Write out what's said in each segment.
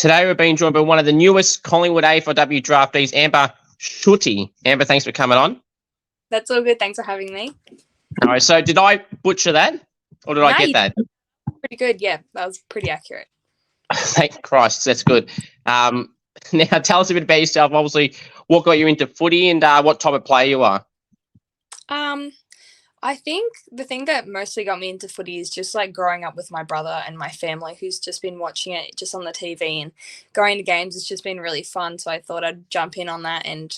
Today we're being joined by one of the newest Collingwood AFLW draftees, Amber Schutte. Amber, thanks for coming on. That's all good. Thanks for having me. All right, so did I butcher that, or did I get that? Pretty good, yeah. That was pretty accurate. Thank Christ, that's good. Now tell us a bit about yourself. Obviously, what got you into footy and what type of player you are. I think the thing that mostly got me into footy is just like growing up with my brother and my family who's just been watching it just on the TV and going to games. It's just been really fun. So I thought I'd jump in on that. And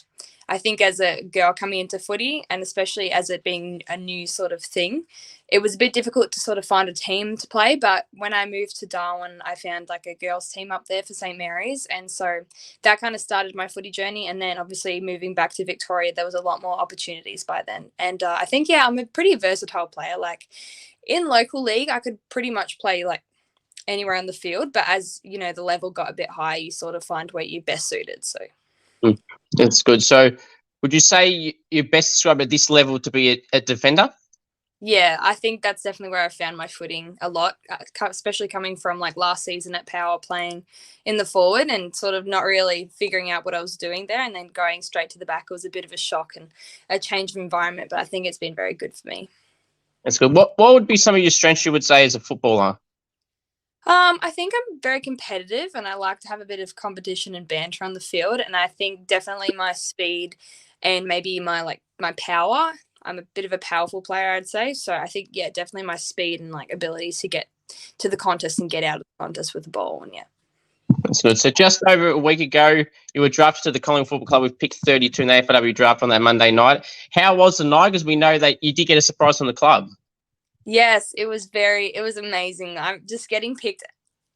I think as a girl coming into footy, and especially as it being a new sort of thing, it was a bit difficult to sort of find a team to play. But when I moved to Darwin, I found like a girls team up there for St. Mary's. And so that kind of started my footy journey. And then obviously moving back to Victoria, there was a lot more opportunities by then. And I think, yeah, I'm a pretty versatile player. Like in local league, I could pretty much play like anywhere on the field. But as, you know, the level got a bit higher, you sort of find where you're best suited. So That's good. So would you say you're best described at this level to be a defender? Yeah, I think that's definitely where I found my footing a lot, especially coming from like last season at Power playing in the forward and sort of not really figuring out what I was doing there and then going straight to the back. It was a bit of a shock and a change of environment, but I think it's been very good for me. That's good. What would be some of your strengths you would say as a footballer? I think I'm very competitive and I like to have a bit of competition and banter on the field. And I think definitely my speed and maybe my power. I'm a bit of a powerful player, I'd say. So I think, yeah, definitely my speed and like abilities to get to the contest and get out of the contest with the ball. And yeah. That's good. So just over a week ago, you were drafted to the Collingwood Football Club with pick 32 in the AFLW draft on that Monday night. How was the night? Because we know that you did get a surprise from the club. Yes, it was amazing. I'm just getting picked,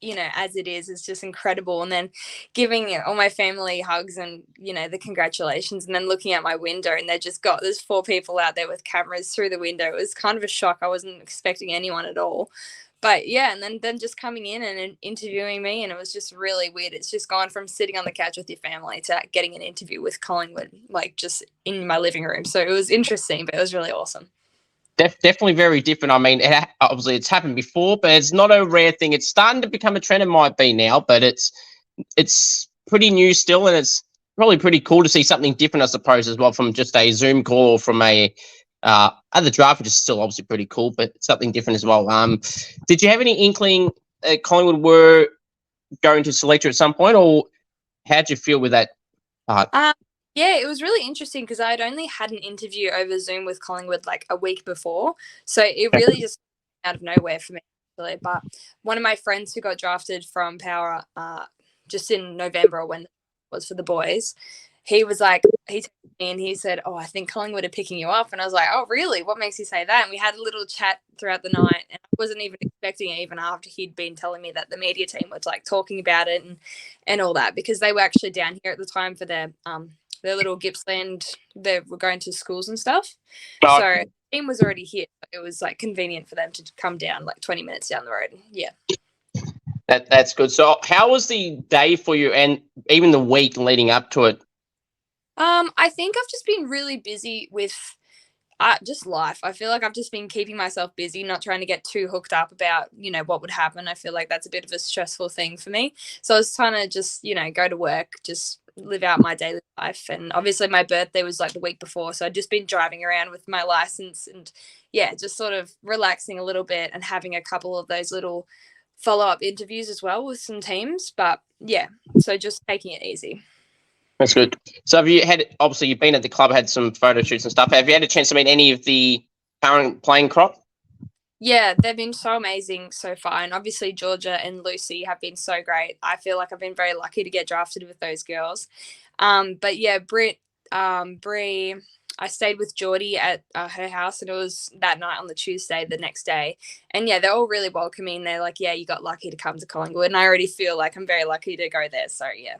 you know, as it is just incredible. And then giving all my family hugs and, you know, the congratulations and then looking out my window and there's 4 people out there with cameras through the window. It was kind of a shock. I wasn't expecting anyone at all. But yeah, and then just coming in and interviewing me, and it was just really weird. It's just gone from sitting on the couch with your family to getting an interview with Collingwood, like just in my living room. So it was interesting, but it was really awesome. Definitely very different. I mean, obviously it's happened before, but it's not a rare thing. It's starting to become a trend. It might be now, but it's pretty new still, and it's probably pretty cool to see something different, I suppose, as well, from just a Zoom call or from a other draft, which is still obviously pretty cool, but something different as well. Did you have any inkling Collingwood were going to select you at some point, or how did you feel with that part? Yeah, it was really interesting because I'd only had an interview over Zoom with Collingwood like a week before. So it really just out of nowhere for me, actually. But one of my friends who got drafted from Power just in November when it was for the boys, he was like, he texted me and he said, "Oh, I think Collingwood are picking you up." And I was like, "Oh, really? What makes you say that?" And we had a little chat throughout the night and I wasn't even expecting it even after he'd been telling me that the media team was like talking about it and all that because they were actually down here at the time for their little Gippsland, they were going to schools and stuff. So the team was already here. It was like convenient for them to come down like 20 minutes down the road. Yeah. That's good. So how was the day for you and even the week leading up to it? I think I've just been really busy with just life. I feel like I've just been keeping myself busy, not trying to get too hooked up about, you know, what would happen. I feel like that's a bit of a stressful thing for me. So I was trying to just, you know, go to work, just live out my daily life. And obviously my birthday was like the week before. So I'd just been driving around with my license and yeah, just sort of relaxing a little bit and having a couple of those little follow-up interviews as well with some teams. But yeah, so just taking it easy. That's good. So have you obviously you've been at the club, had some photo shoots and stuff. Have you had a chance to meet any of the current playing crop? Yeah, they've been so amazing so far. And obviously Georgia and Lucy have been so great. I feel like I've been very lucky to get drafted with those girls. But yeah, Britt, Bree, I stayed with Geordie at her house and it was that night on the Tuesday, the next day. And yeah, they're all really welcoming. They're like, yeah, you got lucky to come to Collingwood. And I already feel like I'm very lucky to go there. So yeah.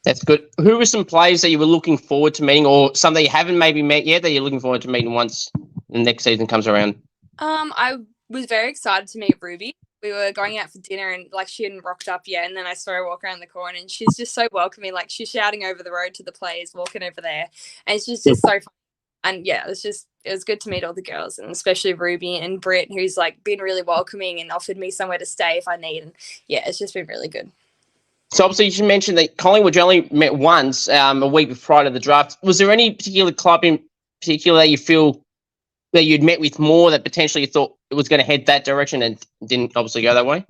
That's good. Who were some players that you were looking forward to meeting or some that you haven't maybe met yet that you're looking forward to meeting once the next season comes around? I was very excited to meet Ruby. We were going out for dinner and like she hadn't rocked up yet. And then I saw her walk around the corner and she's just so welcoming. Like she's shouting over the road to the players walking over there. And it's just so fun. And yeah, it was good to meet all the girls and especially Ruby and Britt, who's like been really welcoming and offered me somewhere to stay if I need. And yeah, it's just been really good. So obviously you mentioned that Collingwood only met once a week prior to the draft. Was there any particular club in particular that you feel that you'd met with more that potentially you thought it was going to head that direction and didn't obviously go that way?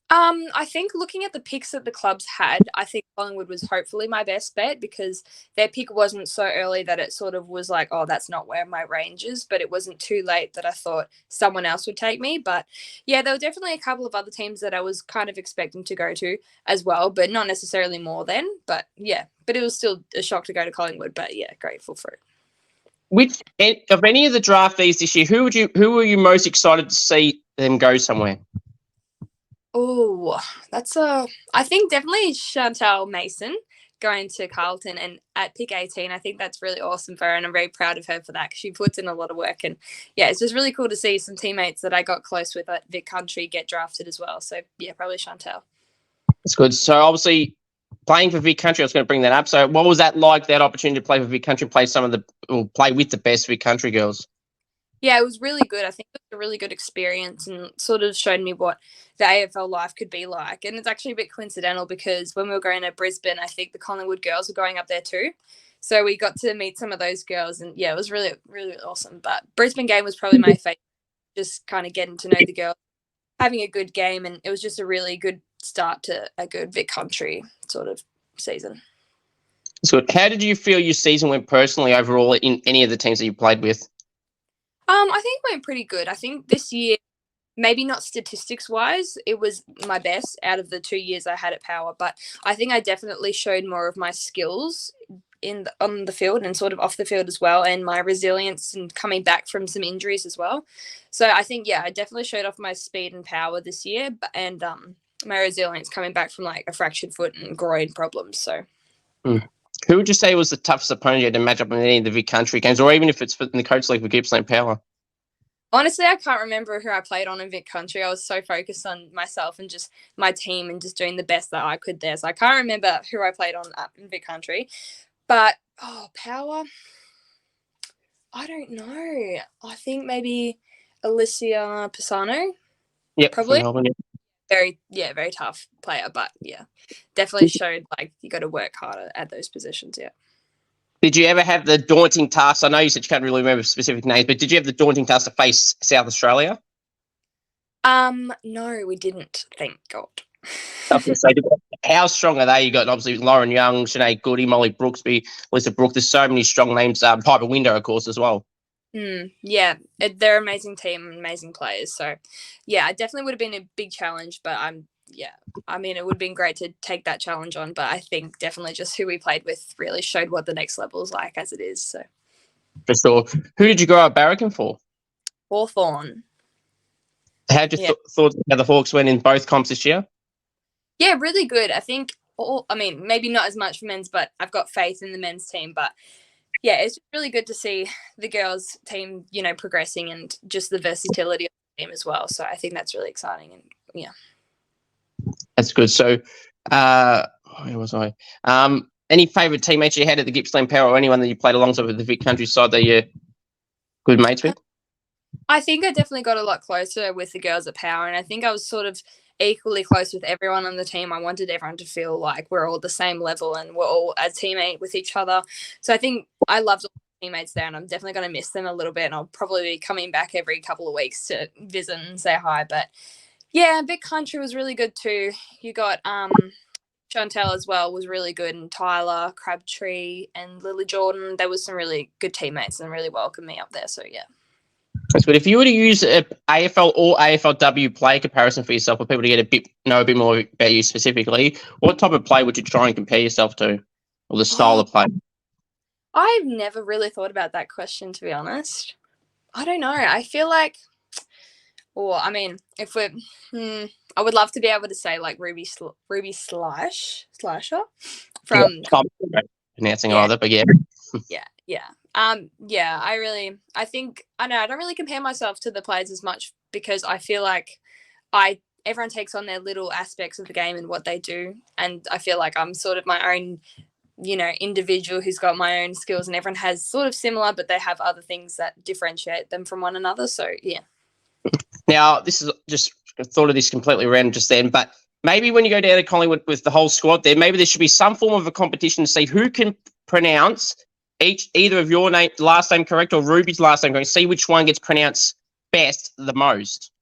I think looking at the picks that the clubs had, I think Collingwood was hopefully my best bet because their pick wasn't so early that it sort of was like, oh, that's not where my range is, but it wasn't too late that I thought someone else would take me. But yeah, there were definitely a couple of other teams that I was kind of expecting to go to as well, but not necessarily more than. But yeah, but it was still a shock to go to Collingwood, but yeah, grateful for it. Which of any of the draftees this year, who were you most excited to see them go somewhere? Oh, I think definitely Chantal Mason going to Carlton and at pick 18. I think that's really awesome for her, and I'm very proud of her for that because she puts in a lot of work. And yeah, it's just really cool to see some teammates that I got close with at Vic Country get drafted as well. So yeah, probably Chantal. That's good. So obviously playing for Vic Country, I was going to bring that up. So what was that like, that opportunity to play for Vic Country, play with the best Vic Country girls? Yeah, it was really good. I think it was a really good experience and sort of showed me what the AFL life could be like. And it's actually a bit coincidental because when we were going to Brisbane, I think the Collingwood girls were going up there too. So we got to meet some of those girls and yeah, it was really, really awesome. But Brisbane game was probably my favorite, just kind of getting to know the girls, having a good game. And it was just a really good start to a good Vic Country sort of season. So how did you feel your season went personally overall in any of the teams that you played with? I think it went pretty good. I think this year, maybe not statistics wise, it was my best out of the 2 years I had at Power, but I think I definitely showed more of my skills on the field and sort of off the field as well, and my resilience and coming back from some injuries as well. So I think, yeah, I definitely showed off my speed and power this year, and my resilience coming back from like a fractured foot and groin problems. So. Who would you say was the toughest opponent you had to match up in any of the Vic Country games, or even if it's in the Coach League for Gippsland Power? Honestly, I can't remember who I played on in Vic Country. I was so focused on myself and just my team and just doing the best that I could there. So I can't remember who I played on in Vic Country. But, Power, I don't know. I think maybe Alicia Pisano. Yep, probably. Melbourne, yeah. Very tough player. But, yeah, definitely showed like you got to work harder at those positions, yeah. Did you ever have the daunting task? I know you said you can't really remember specific names, but did you have the daunting task to face South Australia? No, we didn't. Thank God. How strong are they? You got obviously Lauren Young, Sinead Goody, Molly Brooksby, Lisa Brooke. There's so many strong names. Piper Window, of course, as well. Yeah, they're an amazing team, amazing players. So, yeah, it definitely would have been a big challenge, but it would have been great to take that challenge on. But I think definitely just who we played with really showed what the next level is like as it is. So, for sure. Who did you grow up barracking for? Hawthorn. How did you thought how the Hawks went in both comps this year? Yeah, really good. I think maybe not as much for men's, but I've got faith in the men's team. But yeah, it's really good to see the girls' team, progressing and just the versatility of the team as well. So I think that's really exciting. And yeah, that's good. So, where was I? Any favourite teammates you had at the Gippsland Power, or anyone that you played alongside with the Vic Country side that you're good mates with? I think I definitely got a lot closer with the girls at Power, and I think I was sort of equally close with everyone on the team. I wanted everyone to feel like we're all the same level and we're all a teammate with each other. So I think I loved all the teammates there, and I'm definitely going to miss them a little bit, and I'll probably be coming back every couple of weeks to visit and say hi. But yeah, Vic Country was really good too. You got Chantel as well was really good, and Tyler, Crabtree and Lily Jordan. There was some really good teammates and really welcomed me up there. So yeah. That's good. If you were to use an AFL or AFLW play comparison for yourself, for people to know a bit more about you specifically, what type of play would you try and compare yourself to, or the style of play? I've never really thought about that question, to be honest. I don't know. I feel like, if we're, I would love to be able to say like Ruby Schleicher from pronouncing either, but yeah. Yeah. I don't really compare myself to the players as much because I feel like everyone takes on their little aspects of the game and what they do. And I feel like I'm sort of my own, individual who's got my own skills, and everyone has sort of similar, but they have other things that differentiate them from one another. So, yeah. Now, this is just thought of this completely random just then, but maybe when you go down to Collingwood with the whole squad there, maybe there should be some form of a competition to see who can pronounce either of your last name correct or Ruby's last name correct. See which one gets pronounced best the most.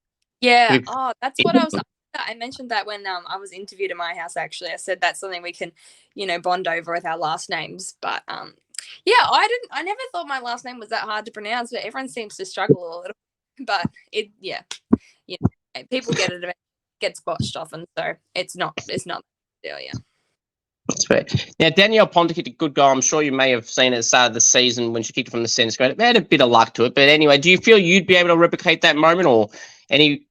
Yeah. Oh, that's what I mentioned that when I was interviewed at my house, actually. I said that's something we can, bond over with our last names. But yeah, I never thought my last name was that hard to pronounce, but everyone seems to struggle a little. But people get it, gets botched often, so it's not a deal, yeah. That's fair. Now, Danielle Ponter kicked a good goal. I'm sure you may have seen it at the start of the season when she kicked it from the centre square. It had a bit of luck to it. But anyway, do you feel you'd be able to replicate that moment, or any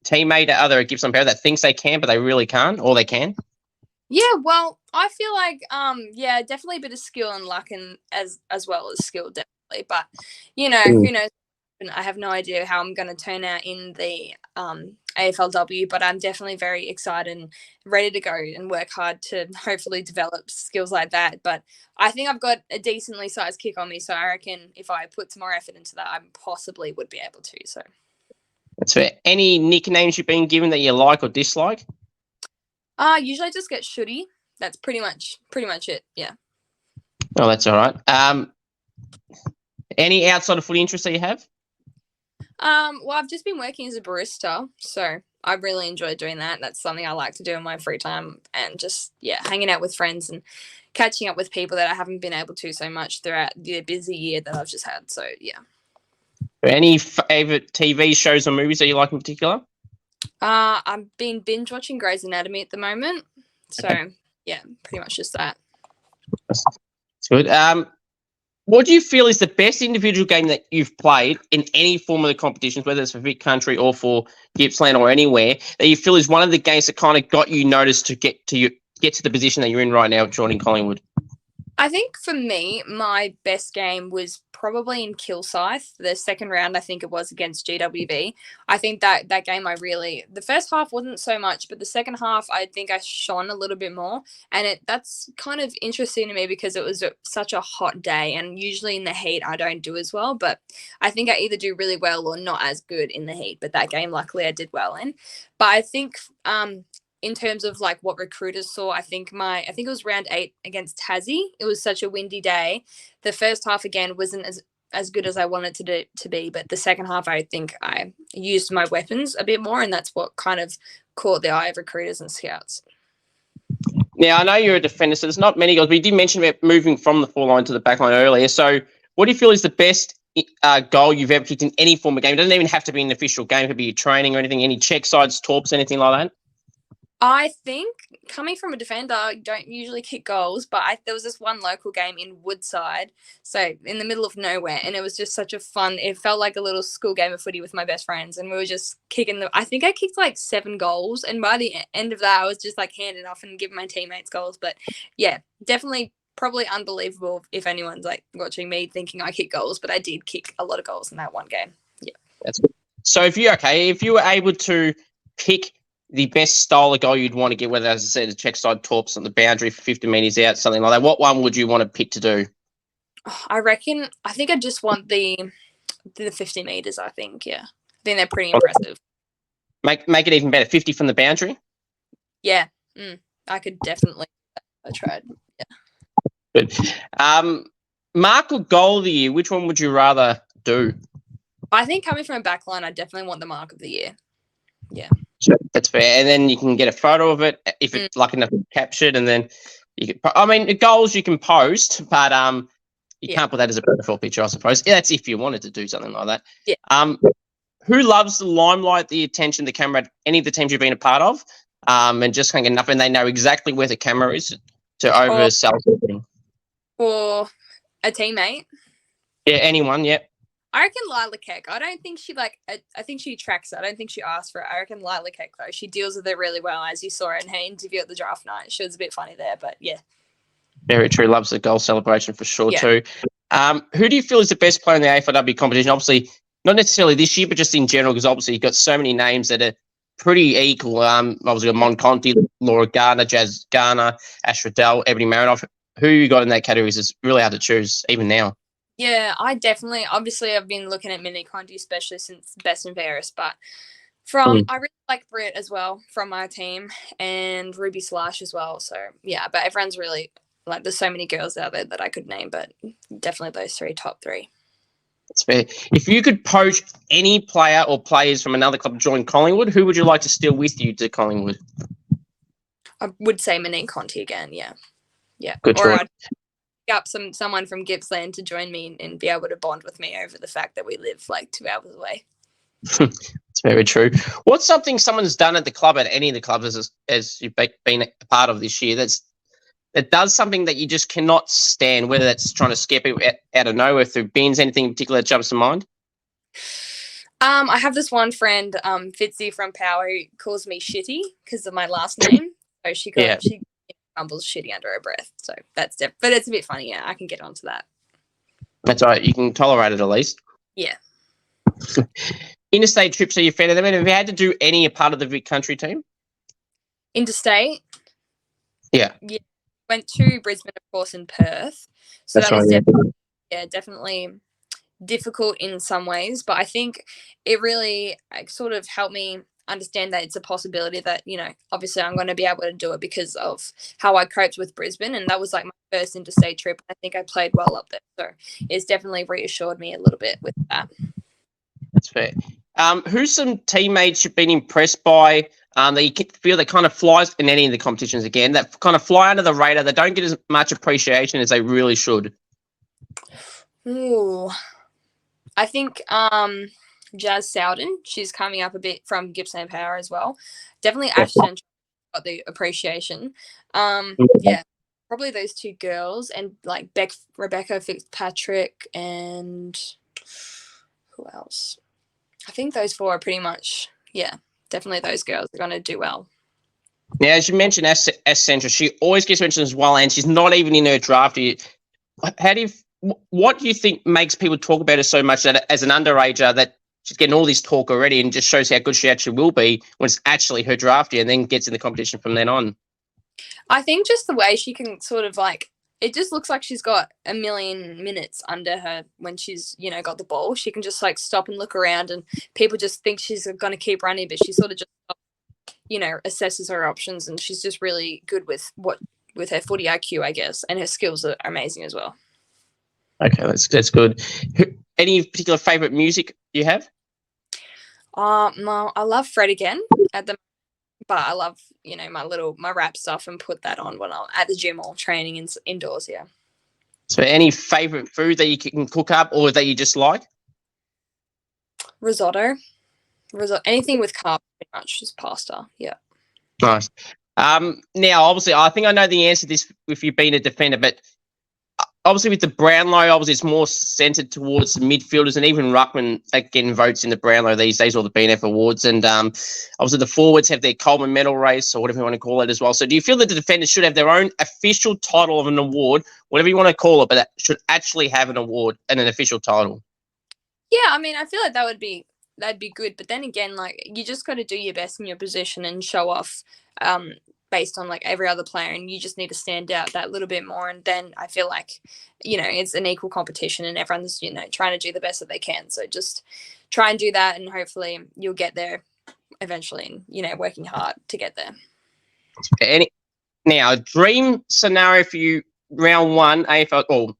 teammate at other Gippsland Power that thinks they can, but they really can't, or they can? Yeah, well, I feel like, definitely a bit of skill and luck, and as well as skill, definitely. But, who knows? I have no idea how I'm going to turn out in the AFLW, but I'm definitely very excited and ready to go and work hard to hopefully develop skills like that. But I think I've got a decently sized kick on me, so I reckon if I put some more effort into that, I possibly would be able to. So that's fair. Any nicknames you've been given that you like or dislike? Usually I just get Schutte. That's pretty much it. Yeah. Oh, that's all right. Any outside of footy interests that you have? Well, I've just been working as a barista, so I really enjoy doing that. That's something I like to do in my free time, and just hanging out with friends and catching up with people that I haven't been able to so much throughout the busy year that I've just had. So yeah. Any favourite TV shows or movies that you like in particular? I've been binge watching Grey's Anatomy at the moment, so pretty much just that. That's good. What do you feel is the best individual game that you've played in any form of the competitions, whether it's for Vic Country or for Gippsland or anywhere, that you feel is one of the games that kind of got you noticed to get to the position that you're in right now, joining Collingwood? I think for me, my best game was probably in Kilsyth. The second round, I think it was against GWB. I think that game the first half wasn't so much, but the second half, I think I shone a little bit more. And that's kind of interesting to me because it was such a hot day. And usually in the heat, I don't do as well. But I think I either do really well or not as good in the heat. But that game, luckily, I did well in. But I think in terms of like what recruiters saw, I think it was round 8 against Tassie. It was such a windy day. The first half again wasn't as good as I wanted to be, but the second half I think I used my weapons a bit more, and that's what kind of caught the eye of recruiters and scouts. Now, I know you're a defender, so there's not many goals, but you did mention about moving from the forward line to the back line earlier. So what do you feel is the best goal you've ever kicked in any form of game? It doesn't even have to be an official game. It could be your training or anything, any check sides, torps, anything like that? I think coming from a defender, I don't usually kick goals, but there was this one local game in Woodside, so in the middle of nowhere, and it was just such a fun, it felt like a little school game of footy with my best friends, and we were just kicking I think I kicked like 7 goals, and by the end of that, I was just like handing off and giving my teammates goals, but yeah, definitely probably unbelievable if anyone's like watching me thinking I kick goals, but I did kick a lot of goals in that one game. Yeah. That's good. So if you were able to pick the best style of goal you'd want to get, whether, as I said, a check side torps on the boundary for 50 metres out, something like that, what one would you want to pick to do? I think I just want the 50 metres, I think, yeah. I think they're pretty impressive. Make it even better, 50 from the boundary? Yeah, I could definitely. I tried, yeah. Good. Mark or goal of the year, which one would you rather do? I think coming from a back line, I definitely want the mark of the year. Yeah. Sure, that's fair. And then you can get a photo of it if it's lucky enough to capture it. And then the goals you can post, but you can't put that as a profile picture, I suppose. Yeah, that's if you wanted to do something like that. Yeah. Who loves the limelight, the attention, the camera, any of the teams you've been a part of, and just can't get enough, and they know exactly where the camera is to oversell something? Or a teammate? Yeah, anyone, yeah. I reckon Lila Keck. I don't think she I think she tracks it. I don't think she asks for it. I reckon Lila Keck, though. She deals with it really well, as you saw in her interview at the draft night. She was a bit funny there, but yeah. Very true. Loves the goal celebration for sure, too. Who do you feel is the best player in the AFLW competition? Obviously, not necessarily this year, but just in general, because obviously you've got so many names that are pretty equal. Obviously, Mon Conti, Laura Gardner, Jazz Garner, Ash Riddell, Ebony Marinoff. Who you got in that category is really hard to choose, even now. Yeah, I definitely, obviously I've been looking at Mini Conti, especially since Best and Fairest, but I really like Brit as well from my team, and Ruby Slash as well. So yeah, but everyone's really like, there's so many girls out there that I could name, but definitely those top three. That's fair. If you could poach any player or players from another club to join Collingwood, who would you like to steal with you to Collingwood? I would say Monique Conti again. Yeah. Good Or choice. I'd pick up someone from Gippsland to join me and be able to bond with me over the fact that we live like 2 hours away. It's very true. What's something someone's done at the club, at any of the clubs as you've been a part of this year, that does something that you just cannot stand, whether that's trying to scare people out of nowhere through bins, anything in particular that jumps to mind? I have this one friend, Fitzy from Power, who calls me Shitty because of my last name. So she mumbles shitty under her breath. So that's but it's a bit funny. Yeah, I can get onto that. That's all right. You can tolerate it at least. Yeah. Interstate trips, are you a fan of them? And have you had to do any part of the Vic Country team? Interstate? Yeah. Went to Brisbane, of course, and Perth. So that's that was right, definitely difficult in some ways. But I think it really sort of helped me understand that it's a possibility that, obviously I'm going to be able to do it because of how I coped with Brisbane. And that was like my first interstate trip. I think I played well up there. So it's definitely reassured me a little bit with that. That's fair. Who's some teammates you've been impressed by that you feel that kind of flies in any of the competitions again, that kind of fly under the radar, that don't get as much appreciation as they really should? Ooh, I think Jazz Sowden, she's coming up a bit from Gippsland Power as well. Definitely Ashton got the appreciation. Yeah, probably those two girls, and like Rebecca Fitzpatrick, and who else? I think those four are pretty much, definitely those girls are going to do well. Now, as you mentioned, S Central, she always gets mentioned as well, and she's not even in her draft. What do you think makes people talk about her so much, that as an underager that she's getting all this talk already, and just shows how good she actually will be when it's actually her draft year, and then gets in the competition from then on? I think just the way she can sort of it just looks like she's got a million minutes under her when she's, got the ball. She can just stop and look around, and people just think she's going to keep running, but she sort of just, assesses her options, and she's just really good with her footy IQ, I guess, and her skills are amazing as well. Okay, that's good. Any particular favourite music you have? No, I love Fred again but I love, my rap stuff, and put that on when I'm at the gym or training indoors, yeah. So any favourite food that you can cook up or that you just like? Risotto. Anything with carbs, pretty much, just pasta, yeah. Nice. Now, obviously, I think I know the answer to this if you've been a defender, but obviously with the Brownlow, obviously it's more centred towards the midfielders, and even ruckman getting votes in the Brownlow these days, or the BNF awards. And obviously the forwards have their Coleman medal race, or whatever you want to call it as well. So do you feel that the defenders should have their own official title of an award, whatever you want to call it, but that should actually have an award and an official title? Yeah, I mean, I feel like that'd be good. But then again, you just got to do your best in your position and show off based on every other player, and you just need to stand out that little bit more. And then I feel like, it's an equal competition, and everyone's, trying to do the best that they can. So just try and do that, and hopefully you'll get there eventually, and, working hard to get there. Now, dream scenario for you, round one, AFL, or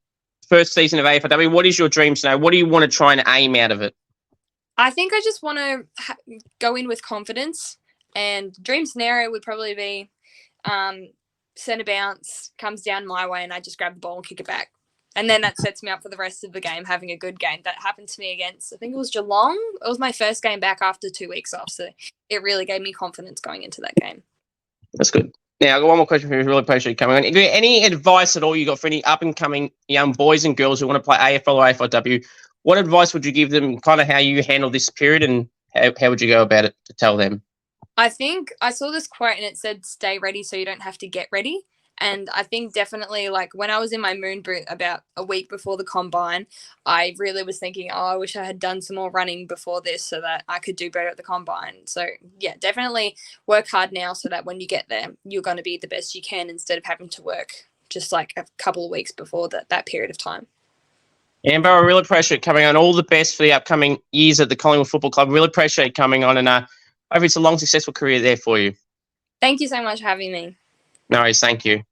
first season of AFLW, what is your dream scenario? What do you want to try and aim out of it? I think I just want to go in with confidence, and dream scenario would probably be centre bounce comes down my way, and I just grab the ball and kick it back. And then that sets me up for the rest of the game, having a good game. That happened to me against, I think it was Geelong. It was my first game back after 2 weeks off. So it really gave me confidence going into that game. That's good. Now, I've got one more question for you. Really appreciate you coming on. Any advice at all you got for any up-and-coming young boys and girls who want to play AFL or AFLW? What advice would you give them, kind of how you handle this period, and how would you go about it to tell them? I think I saw this quote, and it said, stay ready so you don't have to get ready. And I think definitely, when I was in my moon boot about a week before the combine, I really was thinking, I wish I had done some more running before this so that I could do better at the combine. So, yeah, definitely work hard now so that when you get there, you're going to be the best you can, instead of having to work just a couple of weeks before that period of time. Amber, I really appreciate coming on. All the best for the upcoming years at the Collingwood Football Club. Really appreciate coming on, and Hope it's a long, successful career there for you. Thank you so much for having me. No worries. Thank you.